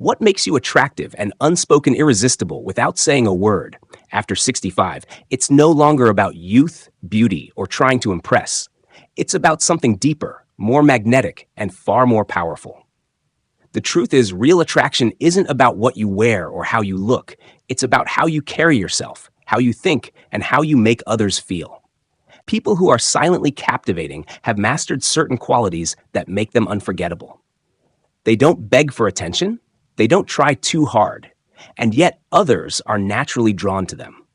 What makes you attractive and unspoken irresistible without saying a word? After 65, it's no longer about youth, beauty, or trying to impress. It's about something deeper, more magnetic, and far more powerful. The truth is, real attraction isn't about what you wear or how you look. It's about how you carry yourself, how you think, and how you make others feel. People who are silently captivating have mastered certain qualities that make them unforgettable. They don't beg for attention, they don't try too hard, and yet others are naturally drawn to them.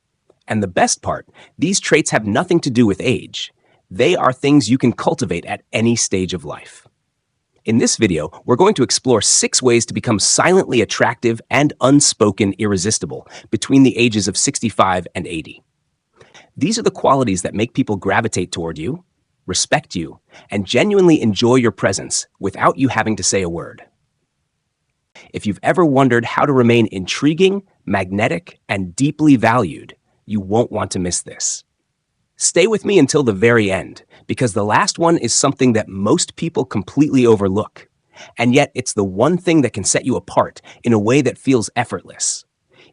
And the best part, these traits have nothing to do with age. They are things you can cultivate at any stage of life. In this video, we're going to explore 6 ways to become silently attractive and unspoken irresistible between the ages of 65 and 80. These are the qualities that make people gravitate toward you, respect you, and genuinely enjoy your presence without you having to say a word. If you've ever wondered how to remain intriguing, magnetic, and deeply valued, you won't want to miss this. Stay with me until the very end, because the last one is something that most people completely overlook. And yet, it's the one thing that can set you apart in a way that feels effortless.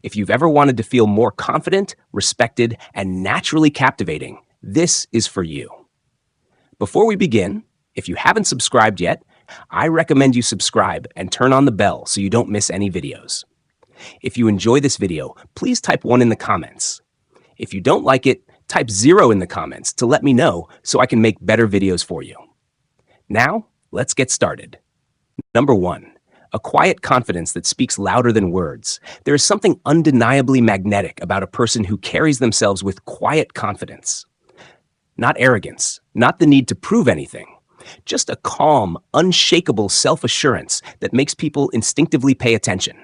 If you've ever wanted to feel more confident, respected, and naturally captivating, this is for you. Before we begin, if you haven't subscribed yet, I recommend you subscribe and turn on the bell so you don't miss any videos. If you enjoy this video, please type 1 in the comments. If you don't like it, type 0 in the comments to let me know so I can make better videos for you. Now, let's get started. Number 1, a quiet confidence that speaks louder than words. There is something undeniably magnetic about a person who carries themselves with quiet confidence. Not arrogance, not the need to prove anything, just a calm, unshakable self-assurance that makes people instinctively pay attention.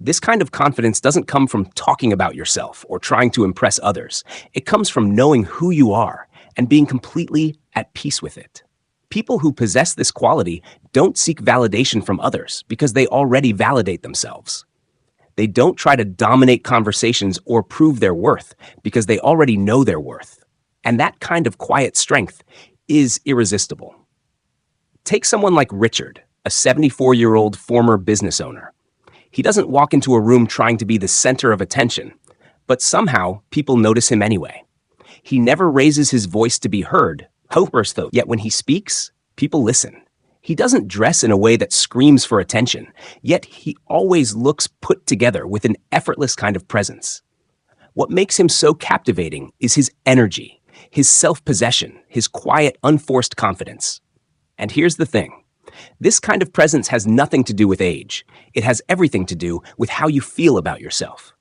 This kind of confidence doesn't come from talking about yourself or trying to impress others. It comes from knowing who you are and being completely at peace with it. People who possess this quality don't seek validation from others because they already validate themselves. They don't try to dominate conversations or prove their worth because they already know their worth. And that kind of quiet strength is irresistible. Take someone like Richard, a 74-year-old former business owner. He doesn't walk into a room trying to be the center of attention, but somehow people notice him anyway. He never raises his voice to be heard, yet when he speaks, people listen. He doesn't dress in a way that screams for attention, yet he always looks put together with an effortless kind of presence. What makes him so captivating is his energy, his self-possession, his quiet, unforced confidence. And here's the thing. This kind of presence has nothing to do with age. It has everything to do with how you feel about yourself.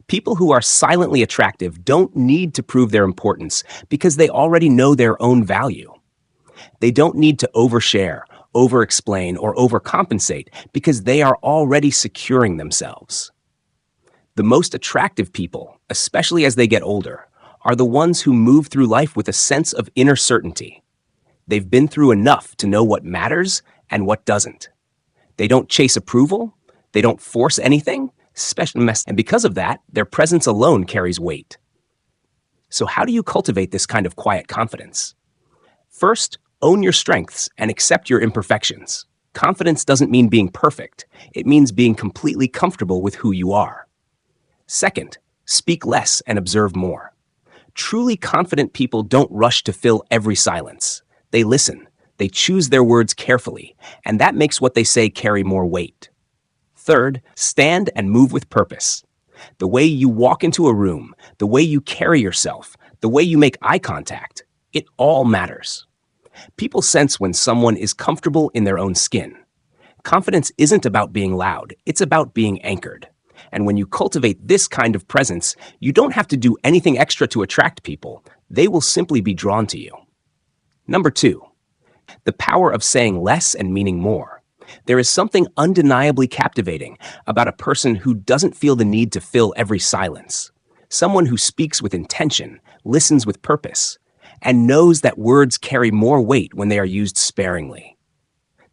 People who are silently attractive don't need to prove their importance because they already know their own value. They don't need to overshare, over-explain, or overcompensate because they are already securing themselves. The most attractive people, especially as they get older, are the ones who move through life with a sense of inner certainty. They've been through enough to know what matters and what doesn't. They don't chase approval, they don't force anything, and because of that, their presence alone carries weight. So how do you cultivate this kind of quiet confidence? First, own your strengths and accept your imperfections. Confidence doesn't mean being perfect, it means being completely comfortable with who you are. Second, speak less and observe more. Truly confident people don't rush to fill every silence. They listen, they choose their words carefully, and that makes what they say carry more weight. Third, stand and move with purpose. The way you walk into a room, the way you carry yourself, the way you make eye contact, it all matters. People sense when someone is comfortable in their own skin. Confidence isn't about being loud, it's about being anchored. And when you cultivate this kind of presence, you don't have to do anything extra to attract people. They will simply be drawn to you. Number 2, the power of saying less and meaning more. There is something undeniably captivating about a person who doesn't feel the need to fill every silence. Someone who speaks with intention, listens with purpose, and knows that words carry more weight when they are used sparingly.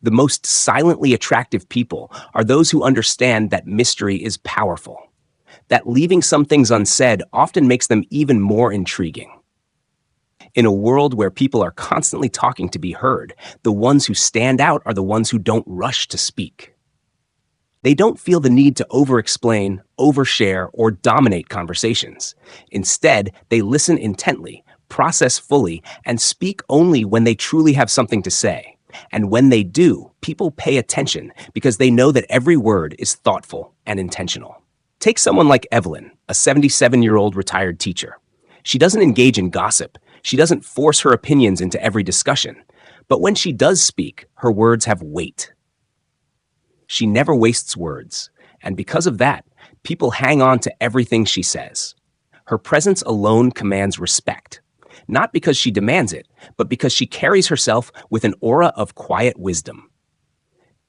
The most silently attractive people are those who understand that mystery is powerful, that leaving some things unsaid often makes them even more intriguing. In a world where people are constantly talking to be heard, the ones who stand out are the ones who don't rush to speak. They don't feel the need to over-explain, overshare, or dominate conversations. Instead, they listen intently, process fully, and speak only when they truly have something to say. And when they do, people pay attention because they know that every word is thoughtful and intentional. Take someone like Evelyn, a 77-year-old retired teacher. She doesn't engage in gossip. She doesn't force her opinions into every discussion. But when she does speak, her words have weight. She never wastes words, and because of that, people hang on to everything she says. Her presence alone commands respect, not because she demands it, but because she carries herself with an aura of quiet wisdom.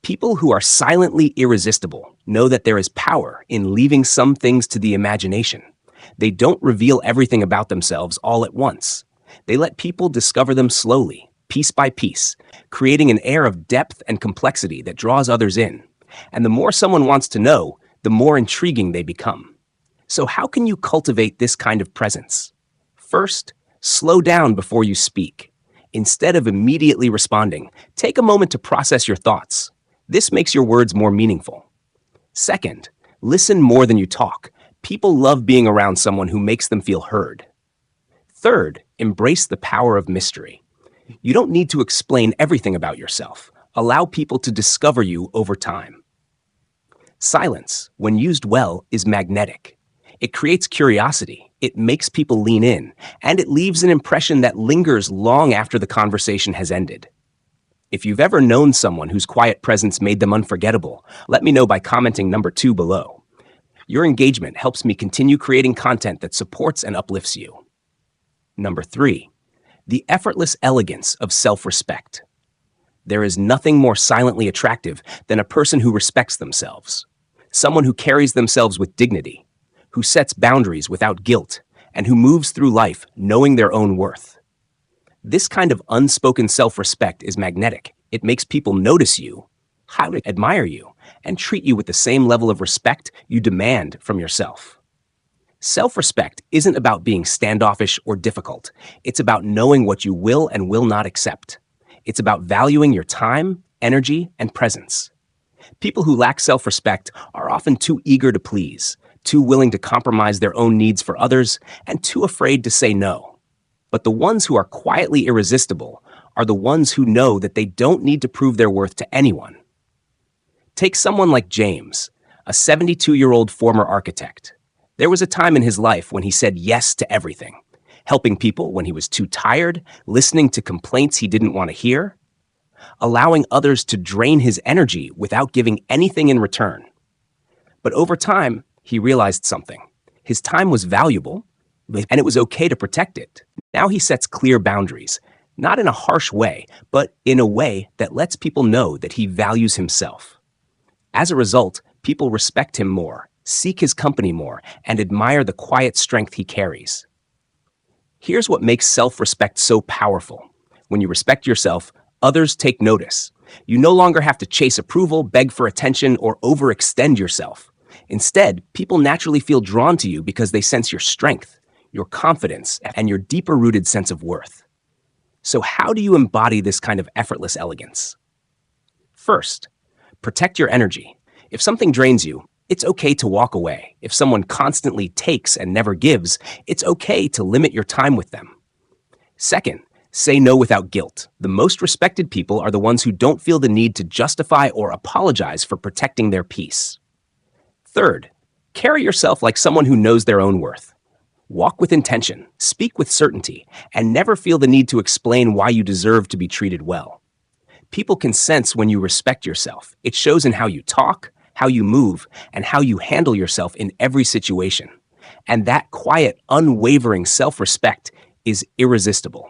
People who are silently irresistible know that there is power in leaving some things to the imagination. They don't reveal everything about themselves all at once. They let people discover them slowly, piece by piece, creating an air of depth and complexity that draws others in. And the more someone wants to know, the more intriguing they become. So how can you cultivate this kind of presence? First, slow down before you speak. Instead of immediately responding, take a moment to process your thoughts. This makes your words more meaningful. Second, listen more than you talk. People love being around someone who makes them feel heard. Third, embrace the power of mystery. You don't need to explain everything about yourself. Allow people to discover you over time. Silence, when used well, is magnetic. It creates curiosity, it makes people lean in, and it leaves an impression that lingers long after the conversation has ended. If you've ever known someone whose quiet presence made them unforgettable, let me know by commenting number 2 below. Your engagement helps me continue creating content that supports and uplifts you. Number 3, the effortless elegance of self-respect. There is nothing more silently attractive than a person who respects themselves, someone who carries themselves with dignity, who sets boundaries without guilt, and who moves through life knowing their own worth. This kind of unspoken self-respect is magnetic. It makes people notice you, highly admire you, and treat you with the same level of respect you demand from yourself. Self-respect isn't about being standoffish or difficult. It's about knowing what you will and will not accept. It's about valuing your time, energy, and presence. People who lack self-respect are often too eager to please, too willing to compromise their own needs for others, and too afraid to say no. But the ones who are quietly irresistible are the ones who know that they don't need to prove their worth to anyone. Take someone like James, a 72-year-old former architect. There was a time in his life when he said yes to everything, helping people when he was too tired, listening to complaints he didn't want to hear, allowing others to drain his energy without giving anything in return. But over time, he realized something. His time was valuable, and it was okay to protect it. Now he sets clear boundaries, not in a harsh way, but in a way that lets people know that he values himself. As a result, people respect him more, seek his company more, and admire the quiet strength he carries. Here's what makes self-respect so powerful. When you respect yourself, others take notice. You no longer have to chase approval, beg for attention, or overextend yourself. Instead, people naturally feel drawn to you because they sense your strength, your confidence, and your deeper-rooted sense of worth. So how do you embody this kind of effortless elegance? First, protect your energy. If something drains you, it's okay to walk away. If someone constantly takes and never gives, it's okay to limit your time with them. Second, say no without guilt. The most respected people are the ones who don't feel the need to justify or apologize for protecting their peace. Third, carry yourself like someone who knows their own worth. Walk with intention, speak with certainty, and never feel the need to explain why you deserve to be treated well. People can sense when you respect yourself. It shows in how you talk, how you move, and how you handle yourself in every situation. And that quiet, unwavering self-respect is irresistible.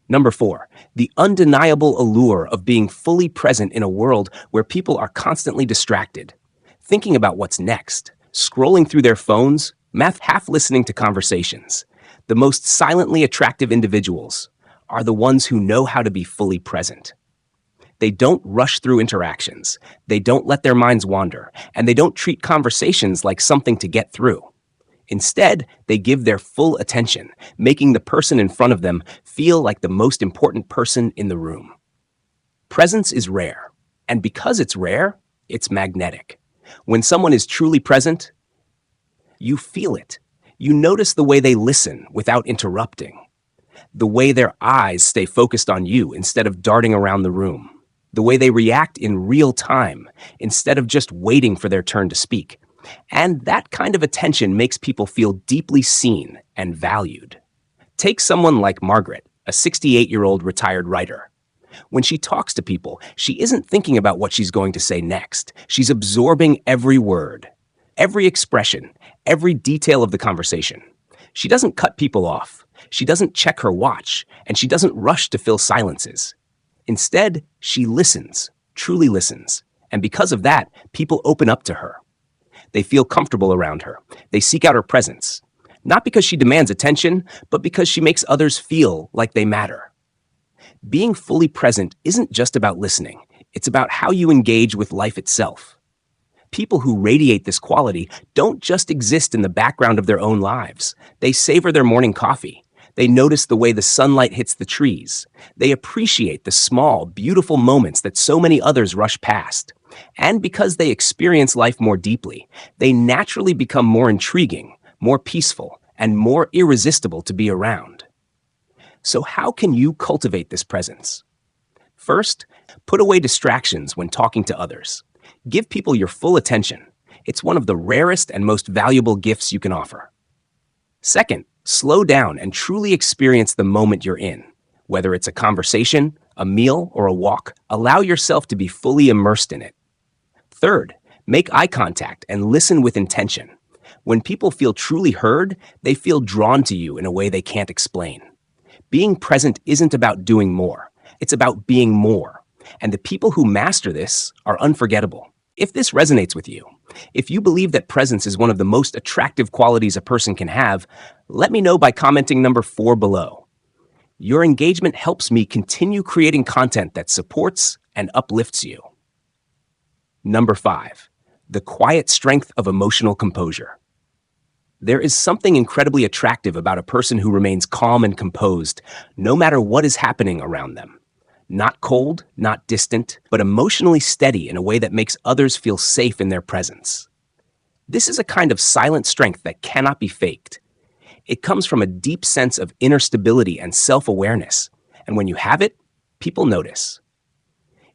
Number 4, the undeniable allure of being fully present in a world where people are constantly distracted, thinking about what's next, scrolling through their phones, half listening to conversations. The most silently attractive individuals are the ones who know how to be fully present. They don't rush through interactions, they don't let their minds wander, and they don't treat conversations like something to get through. Instead, they give their full attention, making the person in front of them feel like the most important person in the room. Presence is rare, and because it's rare, it's magnetic. When someone is truly present, you feel it. You notice the way they listen without interrupting, the way their eyes stay focused on you instead of darting around the room, the way they react in real time instead of just waiting for their turn to speak. And that kind of attention makes people feel deeply seen and valued. Take someone like Margaret, a 68-year-old retired writer. When she talks to people, she isn't thinking about what she's going to say next. She's absorbing every word, every expression, every detail of the conversation. She doesn't cut people off. She doesn't check her watch, and she doesn't rush to fill silences. Instead, she listens, truly listens. And because of that, people open up to her. They feel comfortable around her. They seek out her presence. Not because she demands attention, but because she makes others feel like they matter. Being fully present isn't just about listening. It's about how you engage with life itself. People who radiate this quality don't just exist in the background of their own lives. They savor their morning coffee. They notice the way the sunlight hits the trees. They appreciate the small, beautiful moments that so many others rush past. And because they experience life more deeply, they naturally become more intriguing, more peaceful, and more irresistible to be around. So how can you cultivate this presence? First, put away distractions when talking to others. Give people your full attention. It's one of the rarest and most valuable gifts you can offer. Second, slow down and truly experience the moment you're in. Whether it's a conversation, a meal, or a walk, allow yourself to be fully immersed in it. Third, make eye contact and listen with intention. When people feel truly heard, they feel drawn to you in a way they can't explain. Being present isn't about doing more. It's about being more. And the people who master this are unforgettable. If this resonates with you, if you believe that presence is one of the most attractive qualities a person can have, let me know by commenting number 4 below. Your engagement helps me continue creating content that supports and uplifts you. Number 5, the quiet strength of emotional composure. There is something incredibly attractive about a person who remains calm and composed, no matter what is happening around them. Not cold, not distant, but emotionally steady in a way that makes others feel safe in their presence. This is a kind of silent strength that cannot be faked. It comes from a deep sense of inner stability and self-awareness, and when you have it, people notice.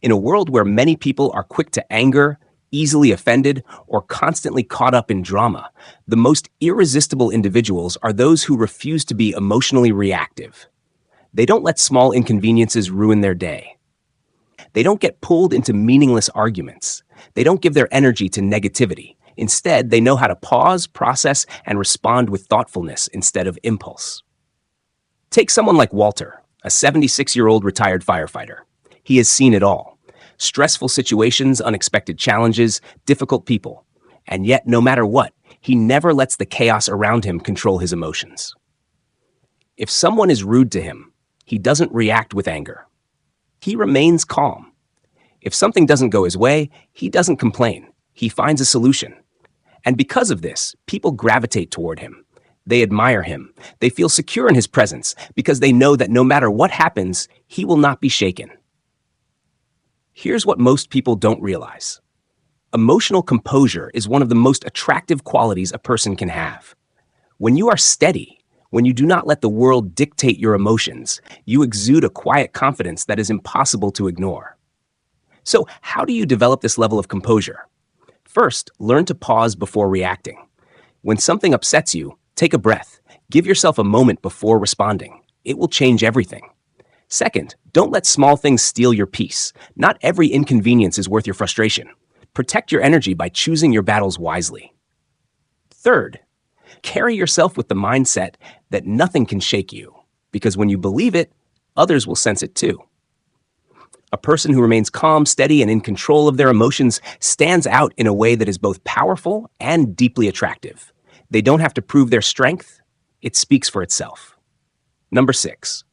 In a world where many people are quick to anger, easily offended, or constantly caught up in drama, the most irresistible individuals are those who refuse to be emotionally reactive. They don't let small inconveniences ruin their day. They don't get pulled into meaningless arguments. They don't give their energy to negativity. Instead, they know how to pause, process, and respond with thoughtfulness instead of impulse. Take someone like Walter, a 76-year-old retired firefighter. He has seen it all. Stressful situations, unexpected challenges, difficult people. And yet, no matter what, he never lets the chaos around him control his emotions. If someone is rude to him, he doesn't react with anger. He remains calm. If something doesn't go his way, he doesn't complain. He finds a solution. And because of this, people gravitate toward him. They admire him. They feel secure in his presence because they know that no matter what happens, he will not be shaken. Here's what most people don't realize. Emotional composure is one of the most attractive qualities a person can have. When you are steady, when you do not let the world dictate your emotions, you exude a quiet confidence that is impossible to ignore. So, how do you develop this level of composure? First, learn to pause before reacting. When something upsets you, take a breath. Give yourself a moment before responding. It will change everything. Second, don't let small things steal your peace. Not every inconvenience is worth your frustration. Protect your energy by choosing your battles wisely. Third, carry yourself with the mindset that nothing can shake you, because when you believe it, others will sense it too. A person who remains calm, steady, and in control of their emotions stands out in a way that is both powerful and deeply attractive. They don't have to prove their strength. It speaks for itself. Number 6,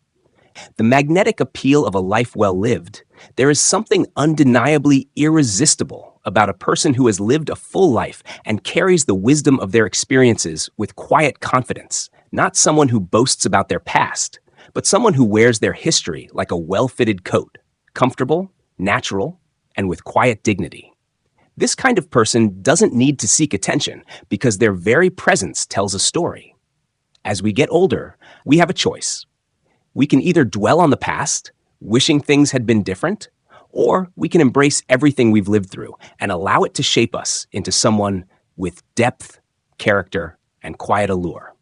the magnetic appeal of a life well lived. There is something undeniably irresistible about a person who has lived a full life and carries the wisdom of their experiences with quiet confidence, not someone who boasts about their past, but someone who wears their history like a well-fitted coat, comfortable, natural, and with quiet dignity. This kind of person doesn't need to seek attention because their very presence tells a story. As we get older, we have a choice. We can either dwell on the past, wishing things had been different, or we can embrace everything we've lived through and allow it to shape us into someone with depth, character, and quiet allure.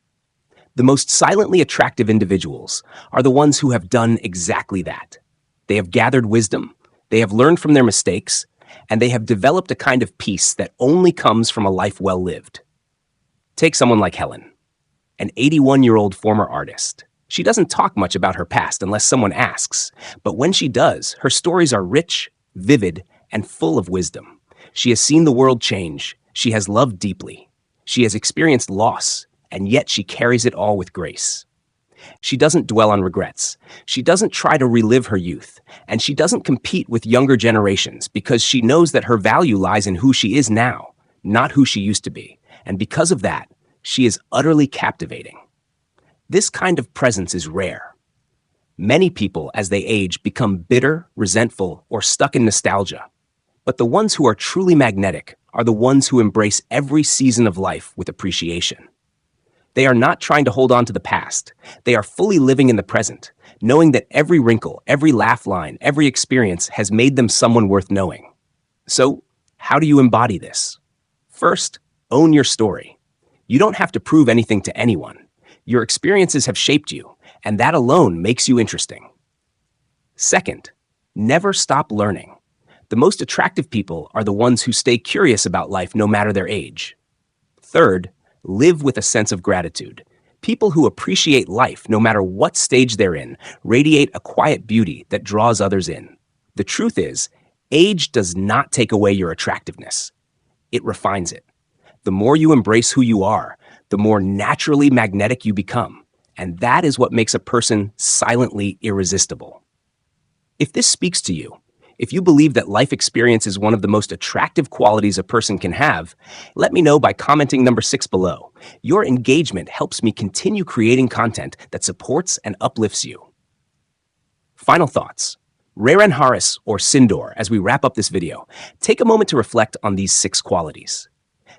The most silently attractive individuals are the ones who have done exactly that. They have gathered wisdom, they have learned from their mistakes, and they have developed a kind of peace that only comes from a life well lived. Take someone like Helen, an 81-year-old former artist. She doesn't talk much about her past unless someone asks, but when she does, her stories are rich, vivid, and full of wisdom. She has seen the world change, she has loved deeply, she has experienced loss, and yet she carries it all with grace. She doesn't dwell on regrets, she doesn't try to relive her youth, and she doesn't compete with younger generations because she knows that her value lies in who she is now, not who she used to be, and because of that, she is utterly captivating. This kind of presence is rare. Many people, as they age, become bitter, resentful, or stuck in nostalgia. But the ones who are truly magnetic are the ones who embrace every season of life with appreciation. They are not trying to hold on to the past. They are fully living in the present, knowing that every wrinkle, every laugh line, every experience has made them someone worth knowing. So, how do you embody this? First, own your story. You don't have to prove anything to anyone. Your experiences have shaped you, and that alone makes you interesting. Second, never stop learning. The most attractive people are the ones who stay curious about life no matter their age. Third, live with a sense of gratitude. People who appreciate life no matter what stage they're in radiate a quiet beauty that draws others in. The truth is, age does not take away your attractiveness. It refines it. The more you embrace who you are, the more naturally magnetic you become, and that is what makes a person silently irresistible. If this speaks to you, if you believe that life experience is one of the most attractive qualities a person can have, let me know by commenting number 6 below. Your engagement helps me continue creating content that supports and uplifts you. Final thoughts. Raren Haris, or Sindor, as we wrap up this video, take a moment to reflect on these 6 qualities.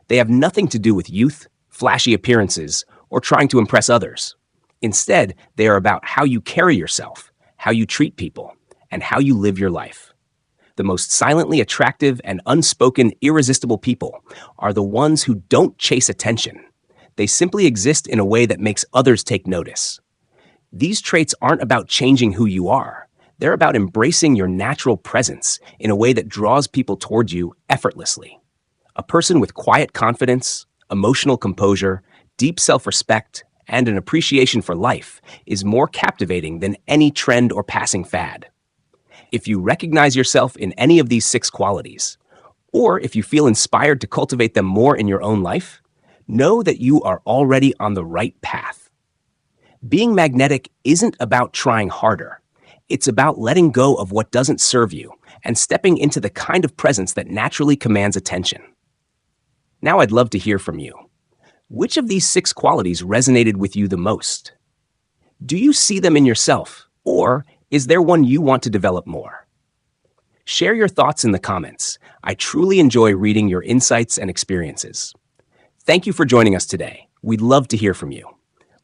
They have nothing to do with youth, flashy appearances, or trying to impress others. Instead, they are about how you carry yourself, how you treat people, and how you live your life. The most silently attractive and unspoken irresistible people are the ones who don't chase attention. They simply exist in a way that makes others take notice. These traits aren't about changing who you are. They're about embracing your natural presence in a way that draws people toward you effortlessly. A person with quiet confidence, emotional composure, deep self-respect, and an appreciation for life is more captivating than any trend or passing fad. If you recognize yourself in any of these 6 qualities, or if you feel inspired to cultivate them more in your own life, know that you are already on the right path. Being magnetic isn't about trying harder. It's about letting go of what doesn't serve you and stepping into the kind of presence that naturally commands attention. Now I'd love to hear from you. Which of these 6 qualities resonated with you the most? Do you see them in yourself, or is there one you want to develop more? Share your thoughts in the comments. I truly enjoy reading your insights and experiences. Thank you for joining us today. We'd love to hear from you.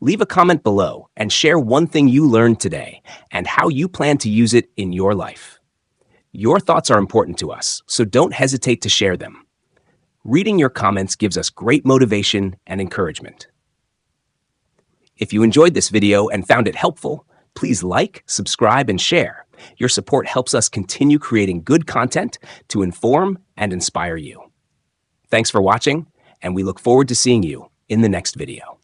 Leave a comment below and share one thing you learned today and how you plan to use it in your life. Your thoughts are important to us, so don't hesitate to share them. Reading your comments gives us great motivation and encouragement. If you enjoyed this video and found it helpful, please like, subscribe, and share. Your support helps us continue creating good content to inform and inspire you. Thanks for watching, and we look forward to seeing you in the next video.